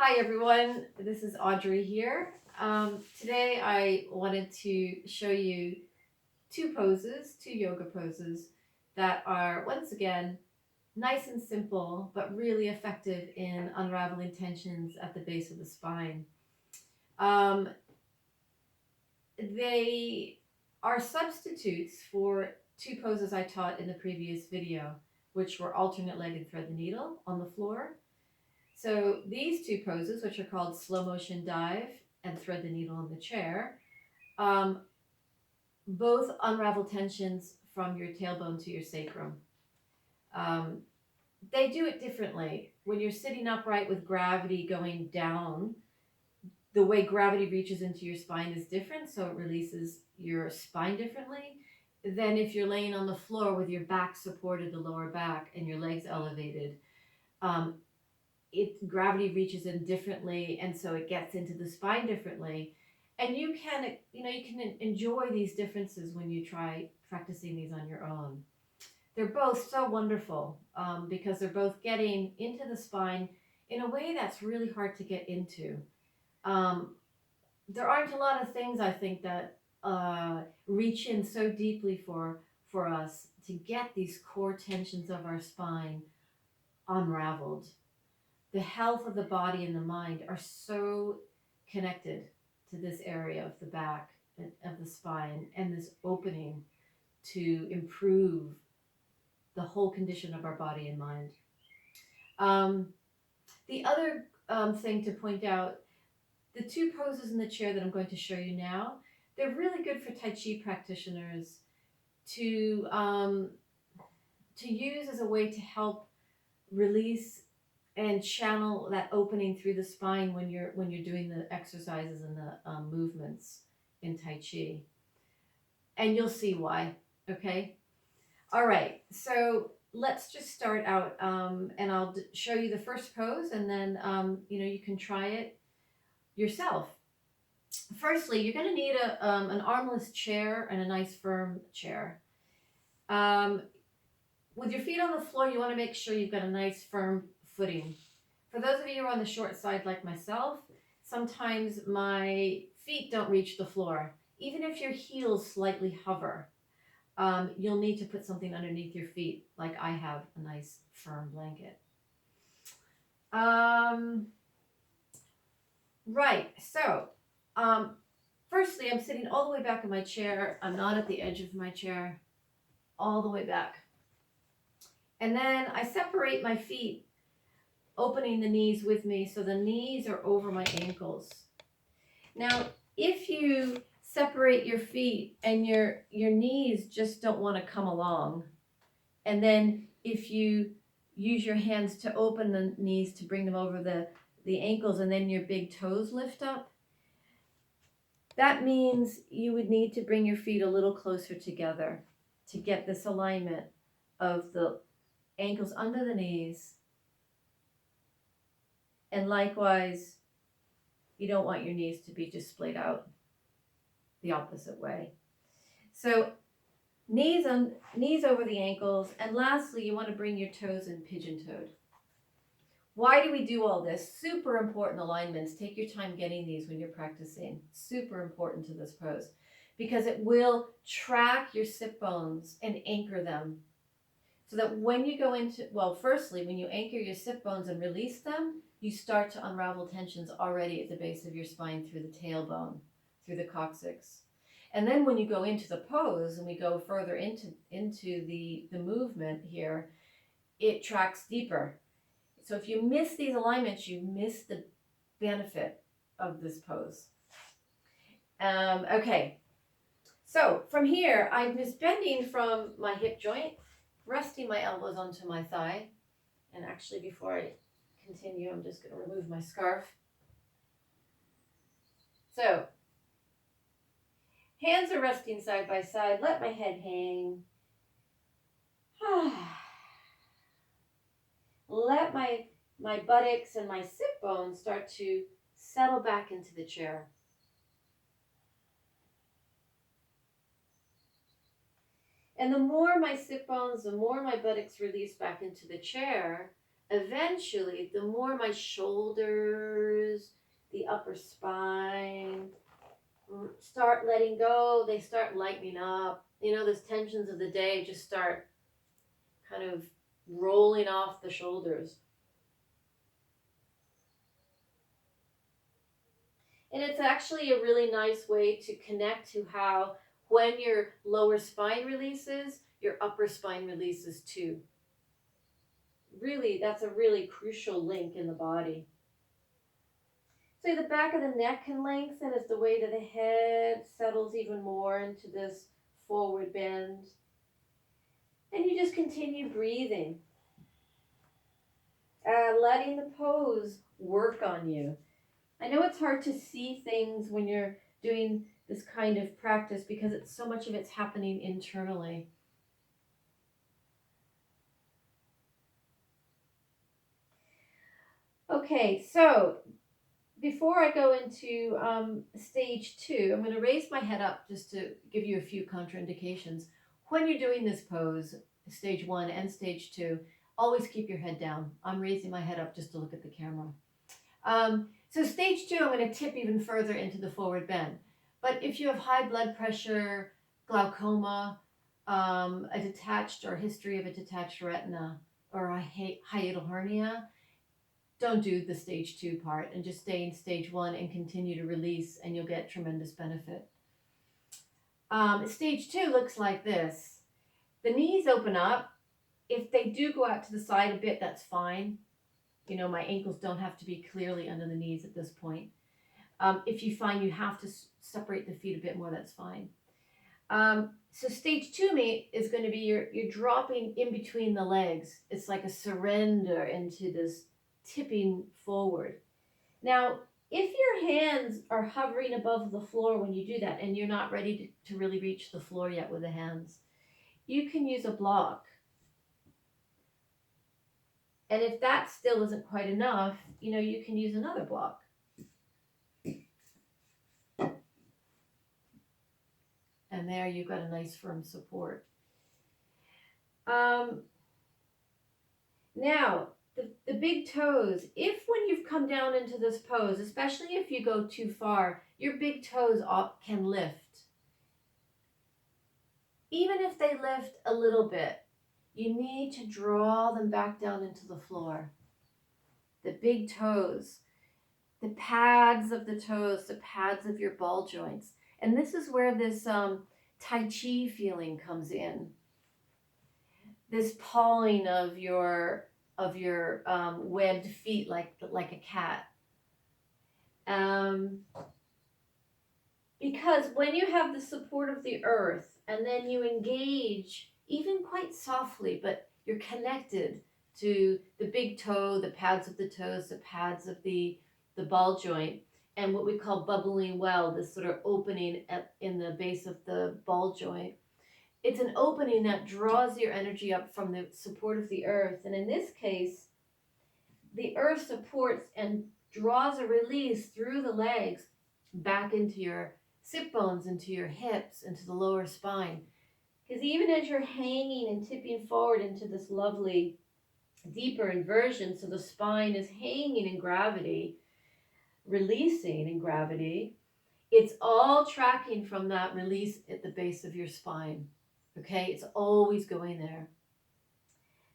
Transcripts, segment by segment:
Hi everyone, this is Audrey here. Today I wanted to show you two yoga poses that are once again nice and simple but really effective in unraveling tensions at the base of the spine. Um, they are substitutes for two poses I taught in the previous video, which were alternate legged thread the needle on the floor. So these two poses, which are called slow motion dive and thread the needle in the chair, um, both unravel tensions from your tailbone to your sacrum. Um, they do it differently. When you're sitting upright with gravity going down, the way gravity reaches into your spine is different, so it releases your spine differently than if you're laying on the floor with your back supported, the lower back, and your legs elevated. Um, Gravity reaches in differently, and so it gets into the spine differently. And you can enjoy these differences when you try practicing these on your own. They're both so wonderful because they're both getting into the spine in a way that's really hard to get into. um, there aren't a lot of things I think that reach in so deeply for us to get these core tensions of our spine unraveled. The health of the body and the mind are so connected to this area of the back and of the spine and this opening to improve the whole condition of our body and mind. Um, the other thing to point out, the two poses in the chair that I'm going to show you now, they're really good for Tai Chi practitioners to um, to use as a way to help release and channel that opening through the spine when you're doing the exercises and the movements in Tai Chi, and you'll see why. Okay. All right. So let's just start out, and I'll show you the first pose, and then you can try it yourself. Firstly, you're going to need an armless chair and a nice firm chair. Um, with your feet on the floor, you want to make sure you've got a nice firm footing. For those of you who are on the short side like myself, sometimes my feet don't reach the floor. Even if your heels slightly hover, you'll need to put something underneath your feet, like I have a nice firm blanket. Right, so firstly, I'm sitting all the way back in my chair. I'm not at the edge of my chair, all the way back. And then I separate my feet, opening the knees with me so the knees are over my ankles. Now, if you separate your feet and your knees just don't want to come along, and then if you use your hands to open the knees to bring them over the ankles, and then your big toes lift up, that means you would need to bring your feet a little closer together to get this alignment of the ankles under the knees. And likewise, you don't want your knees to be just splayed out the opposite way. So knees over the ankles, and lastly, you want to bring your toes in pigeon-toed. Why do we do all this? Super important alignments. Take your time getting these when you're practicing. Super important to this pose because it will track your sit bones and anchor them so that when you go into, well, firstly, when you anchor your sit bones and release them, you start to unravel tensions already at the base of your spine through the tailbone, through the coccyx. And then when you go into the pose and we go further into the movement here, it tracks deeper. So if you miss these alignments, you miss the benefit of this pose. Okay, so from here, I'm just bending from my hip joint, resting my elbows onto my thigh. And actually, before I continue, I'm just going to remove my scarf. So, hands are resting side by side. Let my head hang. Let my buttocks and my sit bones start to settle back into the chair. And the more my sit bones, the more my buttocks release back into the chair, eventually, the more my shoulders the upper spine. Start letting go. They start lightening up. You know, those tensions of the day just start kind of rolling off the shoulders. And it's actually a really nice way to connect to how when your lower spine releases, your upper spine releases too. Really, that's a really crucial link in the body. So the back of the neck can lengthen as the weight of the head settles even more into this forward bend. And you just continue breathing, letting the pose work on you. I know it's hard to see things when you're doing this kind of practice because it's so much of it's happening internally. Okay, so before I go into stage 2, I'm going to raise my head up just to give you a few contraindications. When you're doing this pose, stage 1 and stage 2, always keep your head down. I'm raising my head up just to look at the camera. So stage 2, I'm going to tip even further into the forward bend. But if you have high blood pressure, glaucoma, a detached or history of a detached retina, or a hiatal hernia, don't do the stage 2 part and just stay in stage 1 and continue to release, and you'll get tremendous benefit. Stage 2 looks like this. The knees open up. If they do go out to the side a bit, that's fine. You know, my ankles don't have to be clearly under the knees at this point. If you find you have to separate the feet a bit more, that's fine. So stage 2 is going to be you're dropping in between the legs. It's like a surrender into this tipping forward. Now, if your hands are hovering above the floor when you do that and you're not ready to really reach the floor yet with the hands, you can use a block. And if that still isn't quite enough, you know, you can use another block. And there you've got a nice firm support. Now, the big toes, if when you've come down into this pose, especially if you go too far, your big toes can lift. Even if they lift a little bit, you need to draw them back down into the floor. The big toes, the pads of the toes, the pads of your ball joints. And this is where this Tai Chi feeling comes in. This pawing of your webbed feet like a cat. Because when you have the support of the earth and then you engage, even quite softly, but you're connected to the big toe, the pads of the toes, the pads of the ball joint, and what we call bubbling well, this sort of opening in the base of the ball joint. It's an opening that draws your energy up from the support of the earth. And in this case, the earth supports and draws a release through the legs back into your sit bones, into your hips, into the lower spine. Because even as you're hanging and tipping forward into this lovely deeper inversion, so the spine is hanging in gravity, releasing in gravity, it's all tracking from that release at the base of your spine. Okay, it's always going there.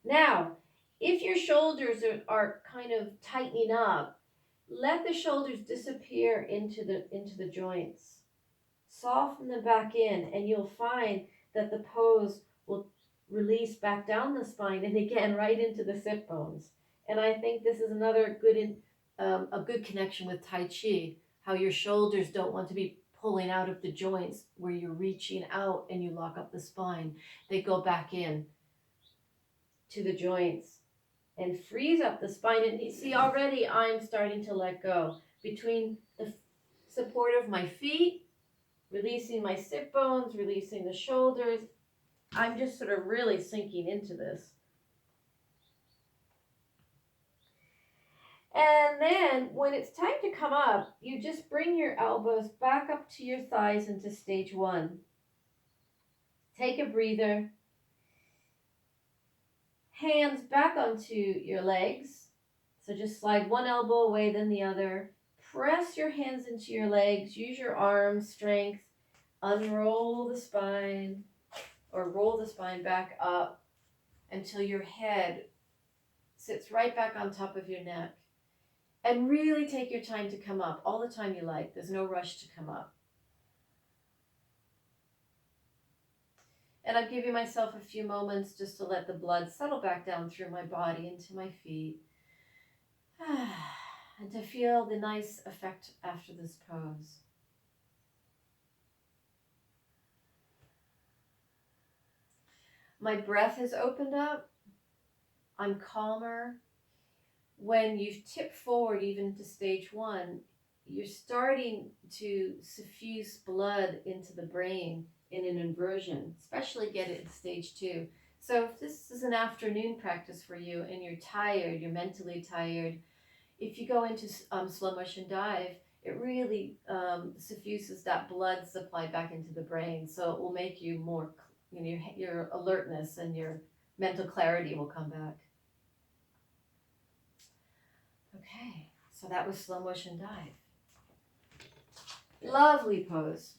Now, if your shoulders are kind of tightening up, let the shoulders disappear into the joints. Soften them back in, and you'll find that the pose will release back down the spine and again right into the sit bones. And I think this is another a good connection with Tai Chi, how your shoulders don't want to be pulling out of the joints where you're reaching out and you lock up the spine. They go back in to the joints and freeze up the spine. And you see, already I'm starting to let go between the support of my feet, releasing my sit bones, releasing the shoulders. I'm just sort of really sinking into this. And then when it's time to come up, you just bring your elbows back up to your thighs into stage 1. Take a breather. Hands back onto your legs. So just slide one elbow away, then the other. Press your hands into your legs, use your arms strength, unroll the spine or roll the spine back up until your head sits right back on top of your neck. And really take your time to come up, all the time you like. There's no rush to come up. And I'm giving myself a few moments just to let the blood settle back down through my body into my feet. And to feel the nice effect after this pose. My breath has opened up. I'm calmer. When you tip forward even to stage 1, you're starting to suffuse blood into the brain in an inversion, especially get it in stage 2. So if this is an afternoon practice for you and you're tired, you're mentally tired, if you go into slow motion dive, it really suffuses that blood supply back into the brain. So it will make you more, your alertness and your mental clarity will come back. Okay, so that was slow motion dive. Lovely pose.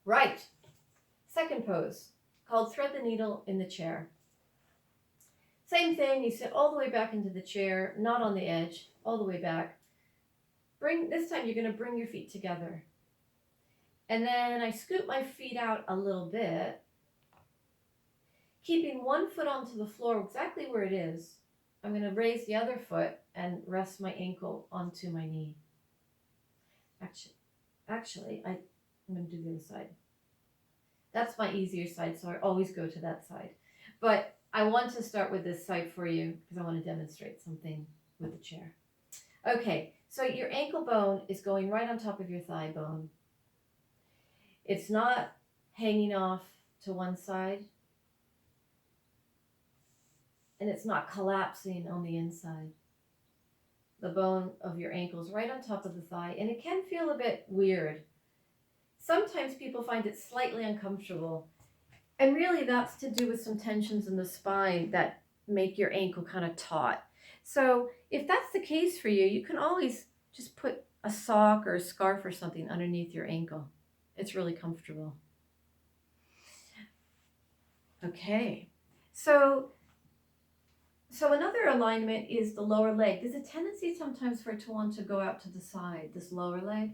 Right. Second pose, called thread the needle in the chair. Same thing, you sit all the way back into the chair, not on the edge, all the way back. This time you're going to bring your feet together. And then I scoot my feet out a little bit, keeping one foot onto the floor exactly where it is. I'm going to raise the other foot and rest my ankle onto my knee. Actually, I'm going to do the other side. That's my easier side, so I always go to that side. But I want to start with this side for you because I want to demonstrate something with the chair. Okay, so your ankle bone is going right on top of your thigh bone. It's not hanging off to one side, and it's not collapsing on the inside. The bone of your ankle is right on top of the thigh, and it can feel a bit weird. Sometimes people find it slightly uncomfortable, and really that's to do with some tensions in the spine that make your ankle kind of taut. So if that's the case for you, you can always just put a sock or a scarf or something underneath your ankle. It's really comfortable. Okay, so another alignment is the lower leg. There's a tendency sometimes for it to want to go out to the side, this lower leg,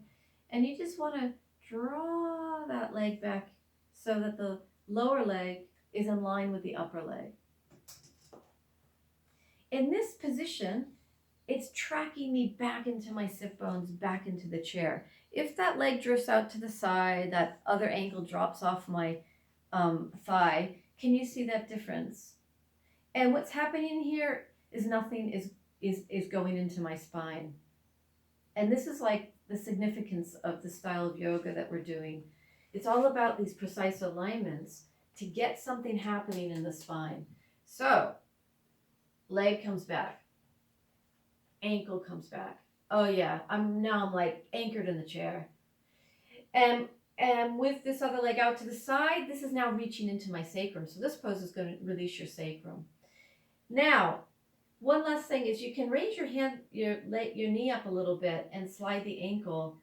and you just want to draw that leg back so that the lower leg is in line with the upper leg. In this position, it's tracking me back into my sit bones, back into the chair. If that leg drifts out to the side, that other ankle drops off my thigh, can you see that difference? And what's happening here is nothing is going into my spine. And this is like the significance of the style of yoga that we're doing. It's all about these precise alignments to get something happening in the spine. So, leg comes back, ankle comes back. Oh yeah, I'm like anchored in the chair. And with this other leg out to the side, this is now reaching into my sacrum. So this pose is going to release your sacrum. Now, one last thing is you can raise your knee up a little bit and slide the ankle,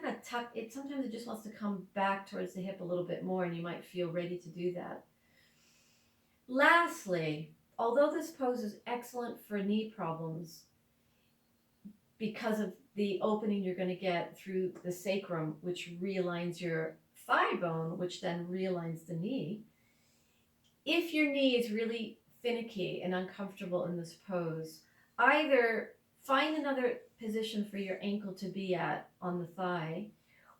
kind of tuck it. Sometimes it just wants to come back towards the hip a little bit more, and you might feel ready to do that. Lastly, although this pose is excellent for knee problems because of the opening you're going to get through the sacrum, which realigns your thigh bone, which then realigns the knee, if your knee is really finicky and uncomfortable in this pose, either find another position for your ankle to be at on the thigh,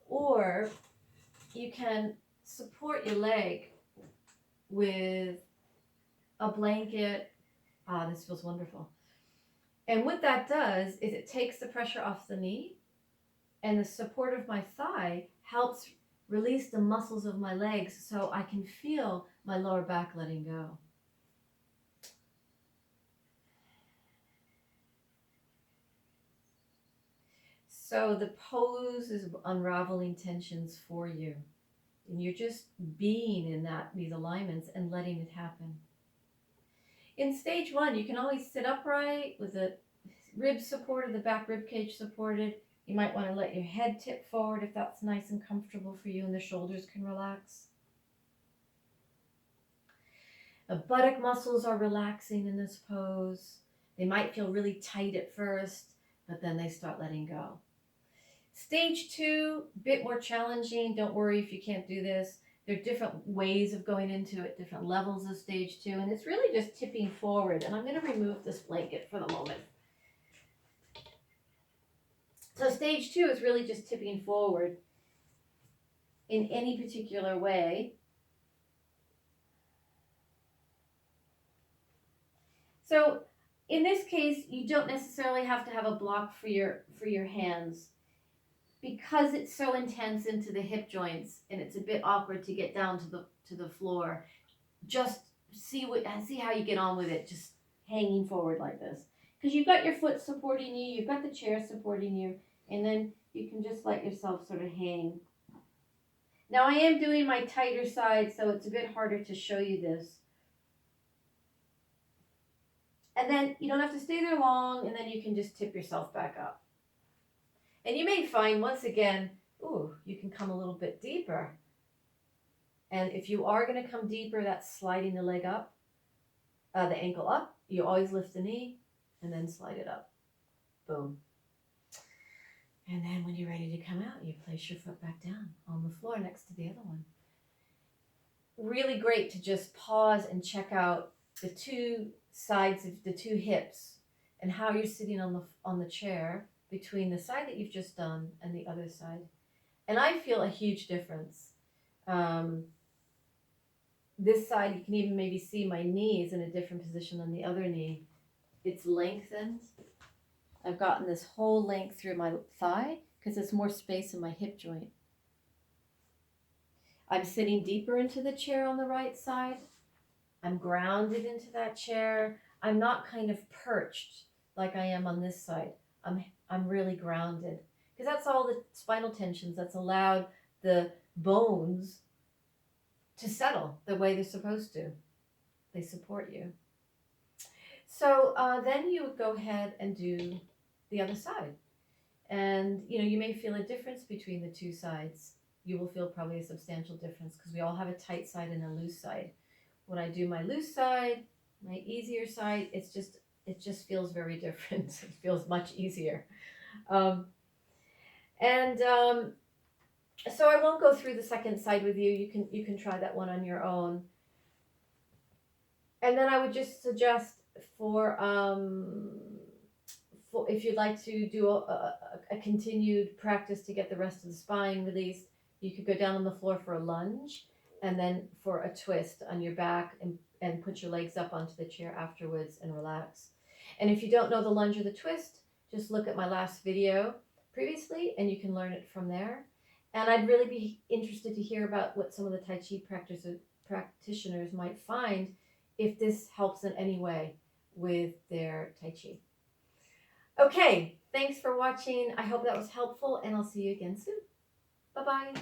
or you can support your leg with a blanket. This feels wonderful. And what that does is it takes the pressure off the knee, and the support of my thigh helps release the muscles of my legs so I can feel my lower back letting go. So the pose is unraveling tensions for you. And you're just being in these alignments and letting it happen. In stage one, you can always sit upright with the ribs supported, the back rib cage supported. You might want to let your head tip forward if that's nice and comfortable for you, and the shoulders can relax. The buttock muscles are relaxing in this pose. They might feel really tight at first, but then they start letting go. Stage two, a bit more challenging. Don't worry if you can't do this. There are different ways of going into it, different levels of stage two, and it's really just tipping forward. And I'm going to remove this blanket for the moment. So stage two is really just tipping forward in any particular way. So in this case, you don't necessarily have to have a block for your hands, because it's so intense into the hip joints and it's a bit awkward to get down to the floor. Just see how you get on with it, just hanging forward like this. Because you've got your foot supporting you, you've got the chair supporting you, and then you can just let yourself sort of hang. Now I am doing my tighter side, so it's a bit harder to show you this. And then you don't have to stay there long, and then you can just tip yourself back up. And you may find, once again, ooh, you can come a little bit deeper. And if you are going to come deeper, that's sliding the leg up, the ankle up. You always lift the knee and then slide it up. Boom. And then when you're ready to come out, you place your foot back down on the floor next to the other one. Really great to just pause and check out the two sides of the two hips and how you're sitting on the chair between the side that you've just done and the other side. And I feel a huge difference. This side, you can even maybe see my knee is in a different position than the other knee. It's lengthened. I've gotten this whole length through my thigh because there's more space in my hip joint. I'm sitting deeper into the chair on the right side. I'm grounded into that chair. I'm not kind of perched like I am on this side. I'm really grounded, because that's all the spinal tensions that's allowed the bones to settle the way they're supposed to. They support you. So then you would go ahead and do the other side. And you may feel a difference between the two sides. You will feel probably a substantial difference, because we all have a tight side and a loose side. When I do my loose side, my easier side, it just feels very different. It feels much easier. So I won't go through the second side with you. You can try that one on your own. And then I would just suggest for if you'd like to do a continued practice to get the rest of the spine released, you could go down on the floor for a lunge, and then for a twist on your back, and put your legs up onto the chair afterwards and relax. And if you don't know the lunge or the twist, just look at my last video previously and you can learn it from there. And I'd really be interested to hear about what some of the Tai Chi practitioners might find, if this helps in any way with their Tai Chi. Okay, thanks for watching. I hope that was helpful, and I'll see you again soon. Bye-bye.